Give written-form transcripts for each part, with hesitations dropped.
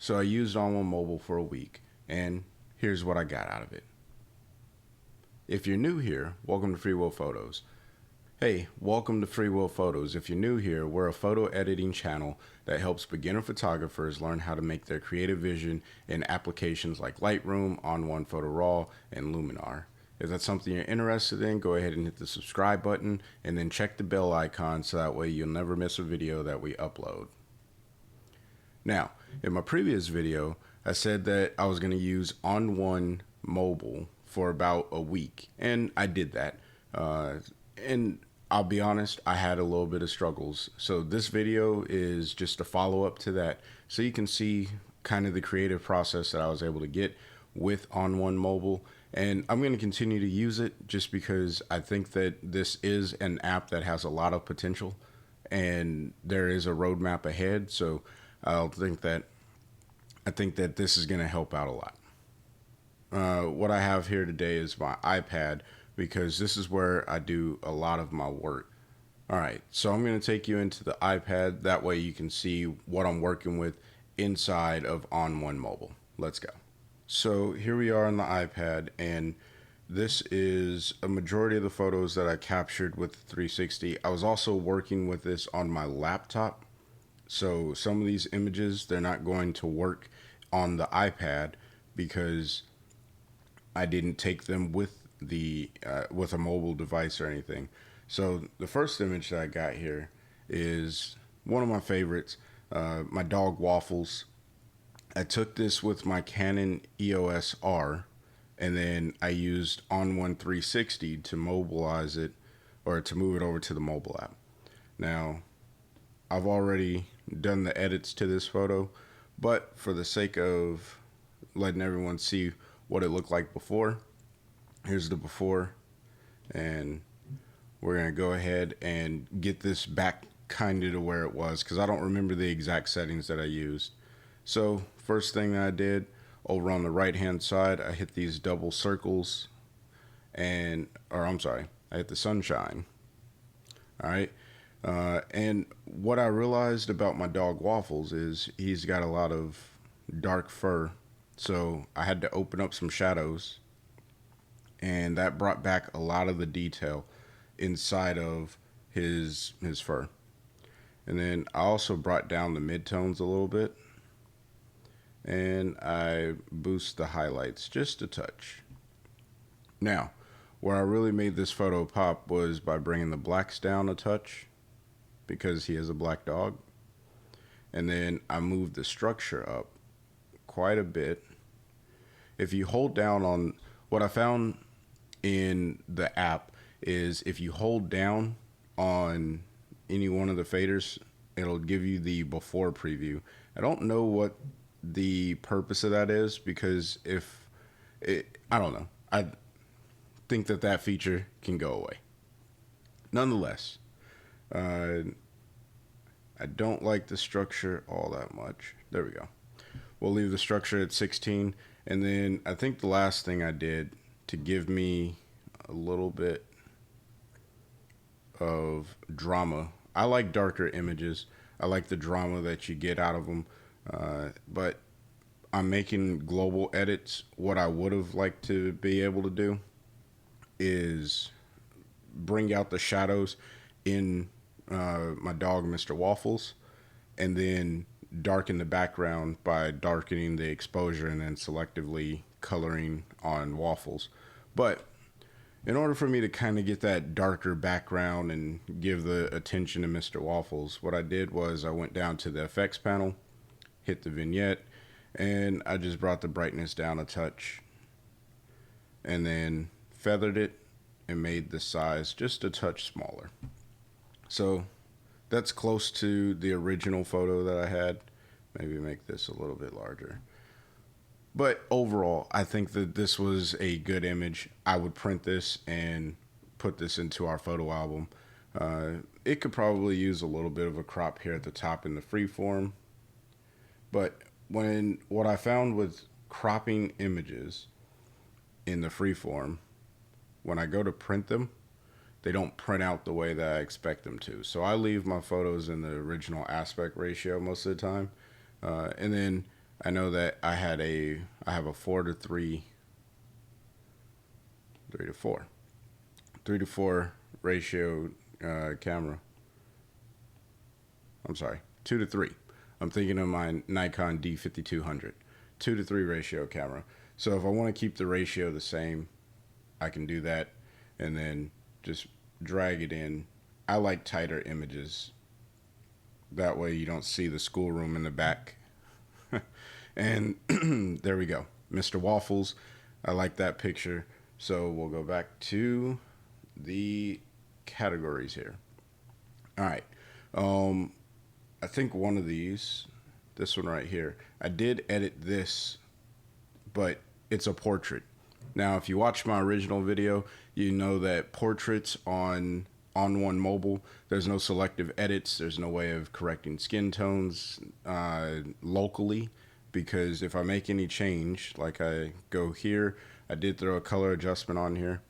So I used On1 Mobile for a week, and here's what I got out of it. If you're new here, welcome to Free Will Photos. Hey, welcome to Free Will Photos. If you're new here, we're a photo editing channel that helps beginner photographers learn how to make their creative vision in applications like Lightroom, On1 Photo Raw, and Luminar. If that's something you're interested in, go ahead and hit the subscribe button and then check the bell icon so that way you'll never miss a video that we upload. Now, in my previous video, I said that I was going to use On1 Mobile for about a week, and I did that. And I'll be honest, I had a little bit of struggles. So this video is just a follow-up to that, so you can see kind of the creative process that I was able to get with On1 Mobile. And I'm going to continue to use it just because I think that this is an app that has a lot of potential, and there is a roadmap ahead. So I think that this is going to help out a lot. What I have here today is my iPad, because this is where I do a lot of my work. All right, so I'm going to take you into the iPad. That way you can see what I'm working with inside of On1 Mobile. Let's go. So here we are on the iPad, and this is a majority of the photos that I captured with the 360. I was also working with this on my laptop. So some of these images, they're not going to work on the iPad because I didn't take them with with a mobile device or anything. So the first image that I got here is one of my favorites, my dog Waffles. I took this with my Canon EOS R, and then I used On1 360 to mobilize it, or to move it over to the mobile app. Now, I've already done the edits to this photo, but for the sake of letting everyone see what it looked like before, here's the before, and we're going to go ahead and get this back kind of to where it was, because I don't remember the exact settings that I used. So first thing that I did, over on the right hand side, I hit these double circles, I hit the sunshine. All right. And what I realized about my dog Waffles is he's got a lot of dark fur, so I had to open up some shadows, and that brought back a lot of the detail inside of his fur. And then I also brought down the midtones a little bit, and I boost the highlights just a touch. Now, where I really made this photo pop was by bringing the blacks down a touch, because he is a black dog. And then I moved the structure up quite a bit. If you hold down on, what I found in the app is if you hold down on any one of the faders, it'll give you the before preview. I don't know what the purpose of that is, because I don't know. I think that feature can go away. Nonetheless, I don't like the structure all that much. There we go. We'll leave the structure at 16. And then I think the last thing I did to give me a little bit of drama. I like darker images. I like the drama that you get out of them. But I'm making global edits. What I would have liked to be able to do is bring out the shadows in my dog, Mr. Waffles, and then darken the background by darkening the exposure and then selectively coloring on Waffles. But in order for me to kind of get that darker background and give the attention to Mr. Waffles, what I did was I went down to the effects panel, hit the vignette, and I just brought the brightness down a touch, and then feathered it and made the size just a touch smaller. So that's close to the original photo that I had. Maybe make this a little bit larger. But overall, I think that this was a good image. I would print this and put this into our photo album. It could probably use a little bit of a crop here at the top in the freeform. But what I found with cropping images in the freeform, when I go to print them, they don't print out the way that I expect them to. So I leave my photos in the original aspect ratio most of the time. And then I know that I have a 4:3, 3:4, 3:4 ratio camera. I'm sorry, 2:3. I'm thinking of my Nikon D5200, 2:3 ratio camera. So if I want to keep the ratio the same, I can do that and then just drag it in. I like tighter images. That way you don't see the schoolroom in the back. And there we go. Mr. Waffles. I like that picture. So we'll go back to the categories here. All right. I think one of these, this one right here, I did edit this, but it's a portrait. Now, if you watch my original video, you know that portraits on On1 Mobile, there's no selective edits. There's no way of correcting skin tones locally, because if I make any change, like I go here, I did throw a color adjustment on here,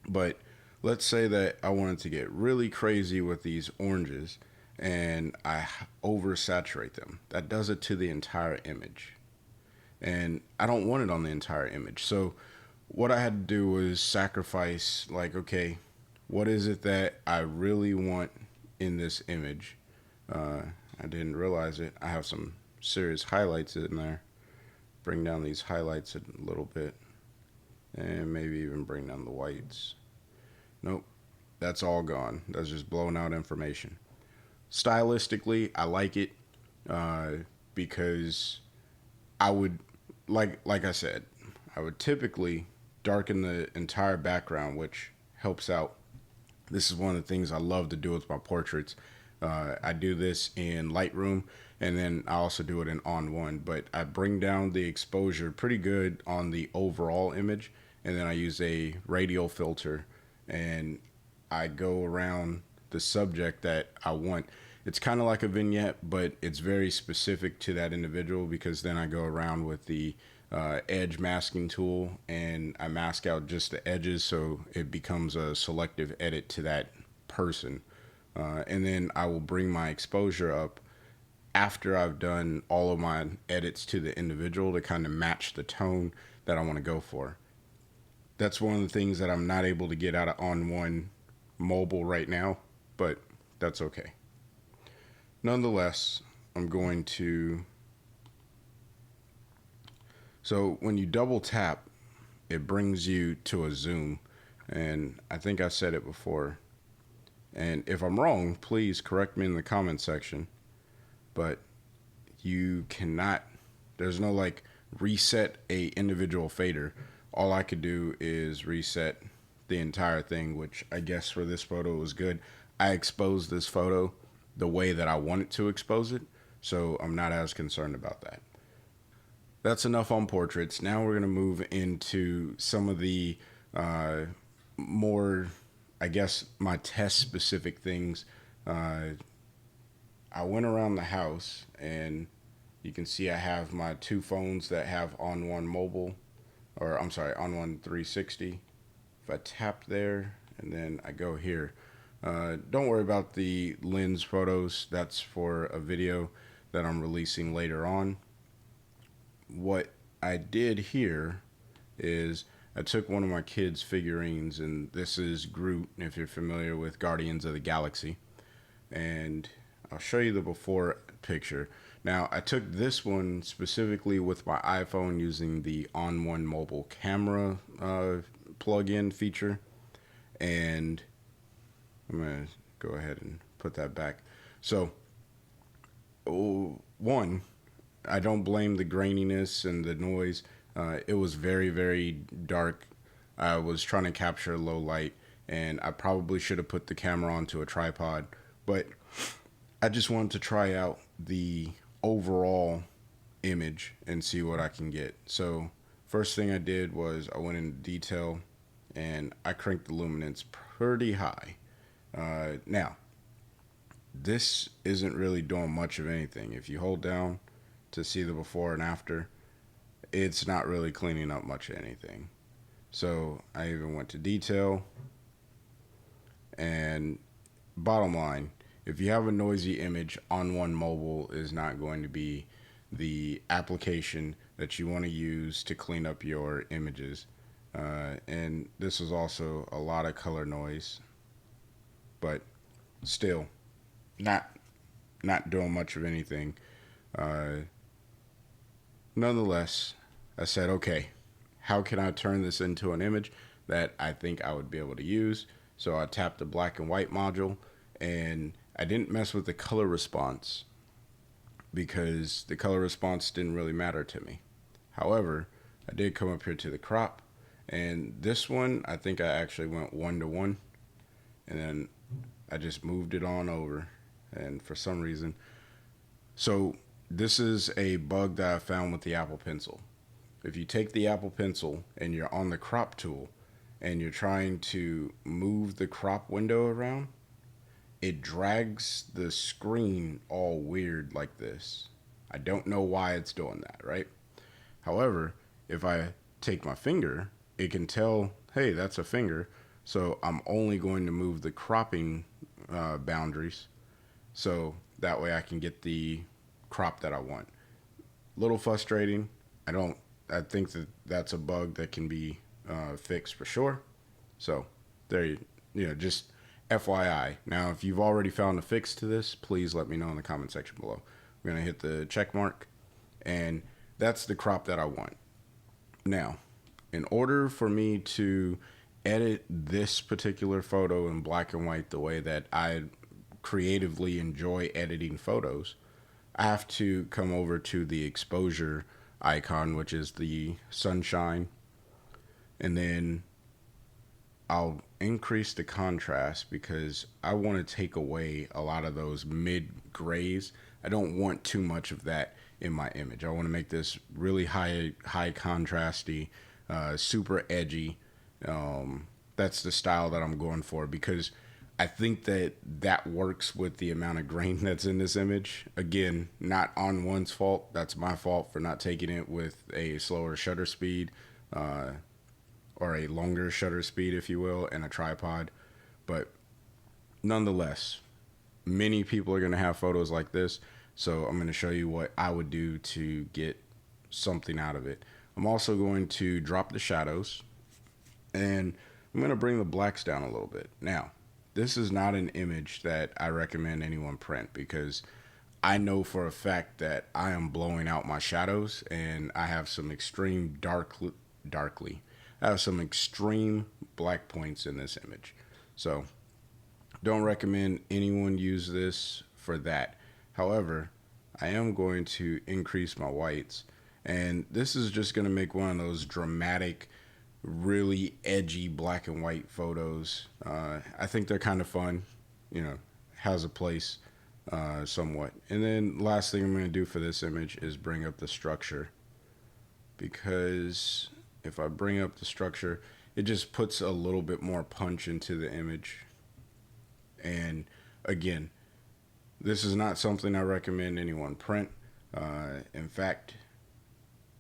but let's say that I wanted to get really crazy with these oranges and I oversaturate them. That does it to the entire image. And I don't want it on the entire image. So what I had to do was sacrifice, like, okay, what is it that I really want in this image? I didn't realize it. I have some serious highlights in there. Bring down these highlights a little bit. And maybe even bring down the whites. Nope, that's all gone. That's just blowing out information. Stylistically, I like it because I would, like I said, I would typically darken the entire background, which helps out. This is one of the things I love to do with my portraits. I do this in Lightroom, and then I also do it in On1, but I bring down the exposure pretty good on the overall image, and then I use a radial filter, and I go around the subject that I want. It's kind of like a vignette, but it's very specific to that individual, because then I go around with the edge masking tool and I mask out just the edges, so it becomes a selective edit to that person. And then I will bring my exposure up after I've done all of my edits to the individual to kind of match the tone that I want to go for. That's one of the things that I'm not able to get out of On1 Mobile right now, but that's okay. Nonetheless, I'm going to... So when you double tap, it brings you to a zoom, and I think I said it before. And if I'm wrong, please correct me in the comment section. But you cannot, there's no like reset a individual fader. All I could do is reset the entire thing, which I guess for this photo was good. I exposed this photo the way that I wanted to expose it, so I'm not as concerned about that. That's enough on portraits. Now we're going to move into some of the more, I guess, my test specific things. I went around the house, and you can see I have my two phones that have On1 Mobile, or I'm sorry, On1 360. If I tap there and then I go here, don't worry about the lens photos. That's for a video that I'm releasing later on. What I did here is I took one of my kids' figurines, and this is Groot, if you're familiar with Guardians of the Galaxy. And I'll show you the before picture. Now, I took this one specifically with my iPhone using the On1 Mobile camera plug-in feature. And I'm going to go ahead and put that back. So, one, I don't blame the graininess and the noise. It was very, very dark. I was trying to capture low light, and I probably should have put the camera onto a tripod, but I just wanted to try out the overall image and see what I can get. So first thing I did was I went into detail, and I cranked the luminance pretty high. Now, this isn't really doing much of anything. If you hold down to see the before and after, it's not really cleaning up much of anything. So I even went to detail, and bottom line, if you have a noisy image, On1 Mobile is not going to be the application that you want to use to clean up your images. And this was also a lot of color noise, but still not doing much of anything. Nonetheless, I said, okay, how can I turn this into an image that I think I would be able to use? So I tapped the black and white module, and I didn't mess with the color response because the color response didn't really matter to me. However, I did come up here to the crop, and this one, I think I actually went 1:1, and then I just moved it on over, and for some reason, so this is a bug that I found with the Apple Pencil. If you take the Apple Pencil and you're on the crop tool and you're trying to move the crop window around, it drags the screen all weird like this. I don't know why it's doing that, right? However, if I take my finger, it can tell, hey, that's a finger. So I'm only going to move the cropping boundaries. So that way I can get the crop that I want. Little frustrating. I think that that's a bug that can be fixed for sure. So there just FYI. Now, if you've already found a fix to this, please let me know in the comment section below. I'm going to hit the check mark, and that's the crop that I want. Now, in order for me to edit this particular photo in black and white the way that I creatively enjoy editing photos, I have to come over to the exposure icon, which is the sunshine, and then I'll increase the contrast because I want to take away a lot of those mid grays. I don't want too much of that in my image. I want to make this really high contrasty, super edgy. That's the style that I'm going for because I think that works with the amount of grain that's in this image. Again, not On1's fault. That's my fault for not taking it with a slower shutter speed, or a longer shutter speed, if you will, and a tripod. But nonetheless, many people are going to have photos like this. So I'm going to show you what I would do to get something out of it. I'm also going to drop the shadows, and I'm going to bring the blacks down a little bit. Now, this is not an image that I recommend anyone print because I know for a fact that I am blowing out my shadows, and I have some extreme I have some extreme black points in this image. So don't recommend anyone use this for that. However, I am going to increase my whites, and this is just going to make one of those dramatic, really edgy black and white photos. I think they're kind of fun, has a place somewhat. And then last thing I'm going to do for this image is bring up the structure, because if I bring up the structure, it just puts a little bit more punch into the image. And again, this is not something I recommend anyone print. In fact,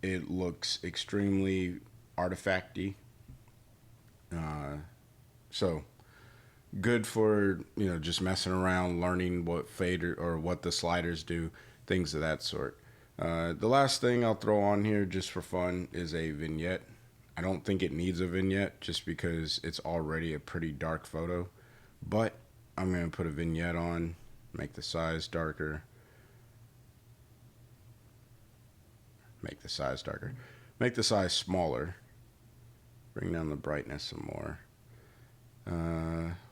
it looks extremely artifacty. So good for, just messing around, learning what fader or what the sliders do, things of that sort. The last thing I'll throw on here just for fun is a vignette. I don't think it needs a vignette just because it's already a pretty dark photo, but I'm going to put a vignette on, make the size darker, make the size smaller, bring down the brightness some more.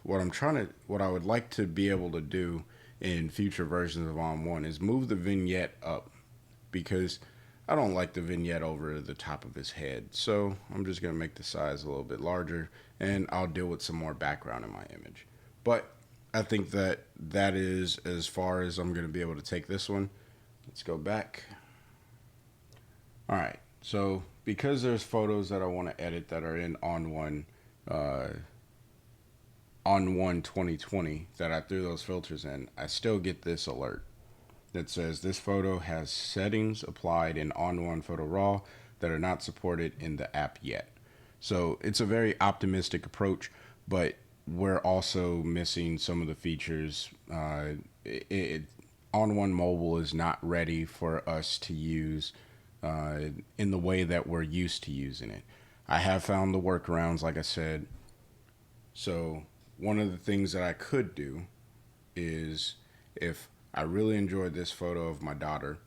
What I would like to be able to do in future versions of On1 is move the vignette up, because I don't like the vignette over the top of his head. So I'm just going to make the size a little bit larger, and I'll deal with some more background in my image. But I think that is as far as I'm going to be able to take this one. Let's go back. All right. So because there's photos that I want to edit that are in On1 2020 that I threw those filters in, I still get this alert that says this photo has settings applied in On1 Photo Raw that are not supported in the app yet. So it's a very optimistic approach, but we're also missing some of the features. On1 On1 Mobile is not ready for us to use in the way that we're used to using it. I have found the workarounds, like I said. So one of the things that I could do is, if I really enjoyed this photo of my daughter,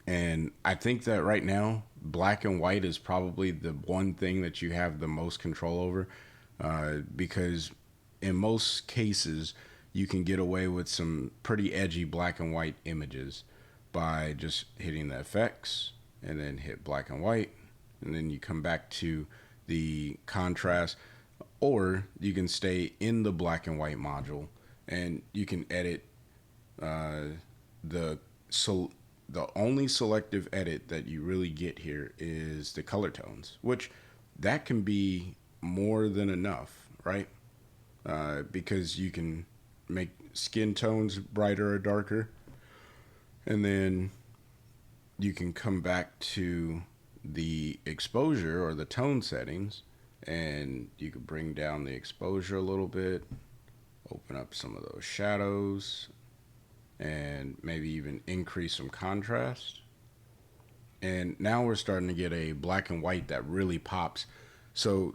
and I think that right now black and white is probably the one thing that you have the most control over, because in most cases you can get away with some pretty edgy black and white images by just hitting the effects and then hit black and white, and then you come back to the contrast, or you can stay in the black and white module and you can edit the only selective edit that you really get here is the color tones, which that can be more than enough, right? Because you can make skin tones brighter or darker, and then you can come back to the exposure or the tone settings, and you can bring down the exposure a little bit, open up some of those shadows, and maybe even increase some contrast. And now we're starting to get a black and white that really pops. So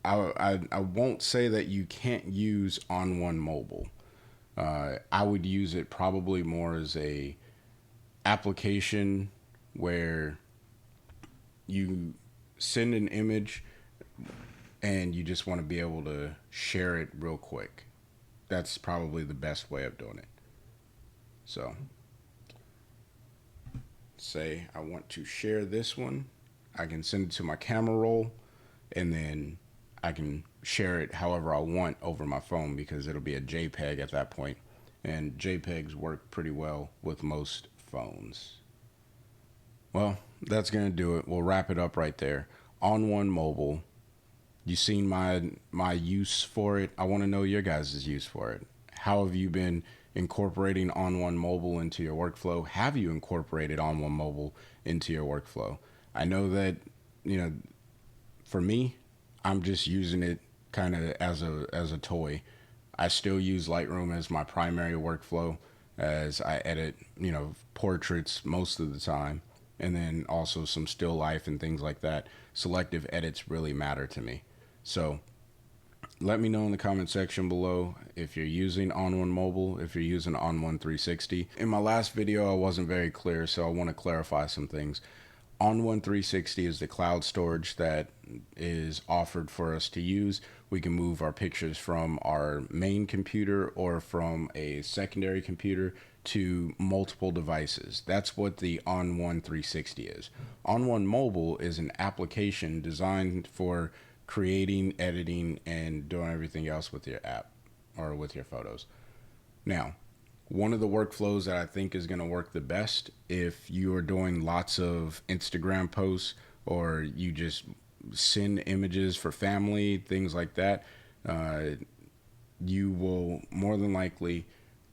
I won't say that you can't use On1 Mobile. I would use it probably more as a application where you send an image and you just want to be able to share it real quick. That's probably the best way of doing it. So say I want to share this one, I can send it to my camera roll, and then I can share it however I want over my phone, because it'll be a JPEG at that point, and JPEGs work pretty well with most phones. Well, that's gonna do it. We'll wrap it up right there. On1 Mobile. You seen my use for it. I want to know your guys' use for it. How have you been incorporating On1 Mobile into your workflow? Have you incorporated On1 Mobile into your workflow? I know that, for me, I'm just using it kind of as a toy. I still use Lightroom as my primary workflow, as I edit, portraits most of the time, and then also some still life and things like that. Selective edits really matter to me. So let me know in the comment section below if you're using On1 Mobile, if you're using On1 360. In my last video, I wasn't very clear, so I want to clarify some things. On1 360 is the cloud storage that is offered for us to use. We can move our pictures from our main computer or from a secondary computer to multiple devices. That's what the On1 360 is. On1 Mobile is an application designed for creating, editing, and doing everything else with your app or with your photos. Now, one of the workflows that I think is going to work the best if you are doing lots of Instagram posts, or you just send images for family, things like that, you will more than likely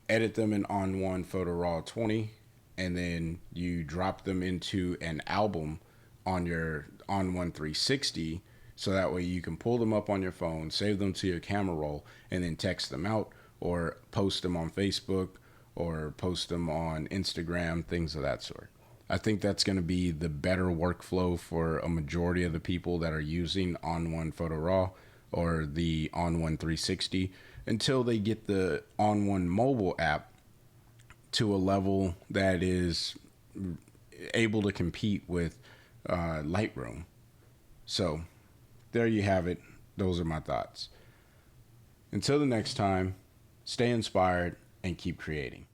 edit them in On1 Photo Raw 20, and then you drop them into an album on your On1 360, so that way you can pull them up on your phone, save them to your camera roll, and then text them out or post them on Facebook or post them on Instagram, things of that sort. I think that's going to be the better workflow for a majority of the people that are using On1 Photo Raw or the On1 360, until they get the On1 Mobile app to a level that is able to compete with Lightroom. So there you have it. Those are my thoughts. Until the next time, stay inspired and keep creating.